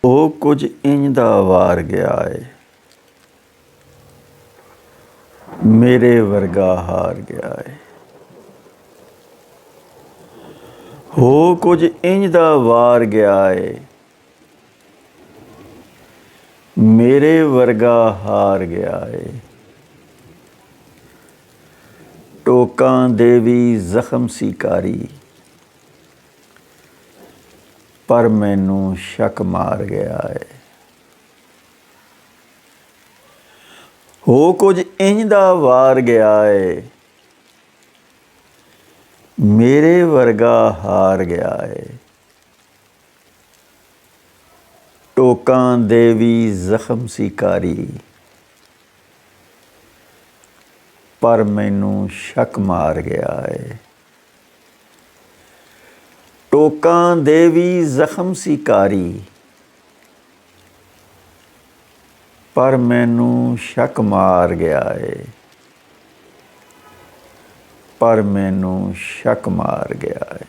ਉਹ ਕੁਝ ਇੰਜ ਦਾ ਵਾਰ ਗਿਆ ਏ, ਮੇਰੇ ਵਰਗਾ ਹਾਰ ਗਿਆ ਏ। ਹੋ ਕੁਝ ਇੰਜ ਦਾ ਵਾਰ ਗਿਆ ਏ, ਮੇਰੇ ਵਰਗਾ ਹਾਰ ਗਿਆ ਏ। ਟੋਕਾਂ ਦੇ ਵੀ ਜ਼ਖਮ ਸੀ ਕਾਰੀ, ਪਰ ਮੈਨੂੰ ਸ਼ੱਕ ਮਾਰ ਗਿਆ ਏ। ਹੋ ਕੁਝ ਇੰਜ ਦਾ ਵਾਰ ਗਿਆ ਏ, ਮੇਰੇ ਵਰਗਾ ਹਾਰ ਗਿਆ ਏ। ਟੋਕਾਂ ਦੇ ਵੀ ਜ਼ਖਮ ਸੀ ਕਾਰੀ, ਪਰ ਮੈਨੂੰ ਸ਼ੱਕ ਮਾਰ ਗਿਆ ਏ। ਟੋਕਾਂ ਦੇ ਵੀ ਜ਼ਖਮ ਸੀ ਕਾਰੀ, ਪਰ ਮੈਨੂੰ ਸ਼ੱਕ ਮਾਰ ਗਿਆ ਏ। ਪਰ ਮੈਨੂੰ ਸ਼ੱਕ ਮਾਰ ਗਿਆ ਏ।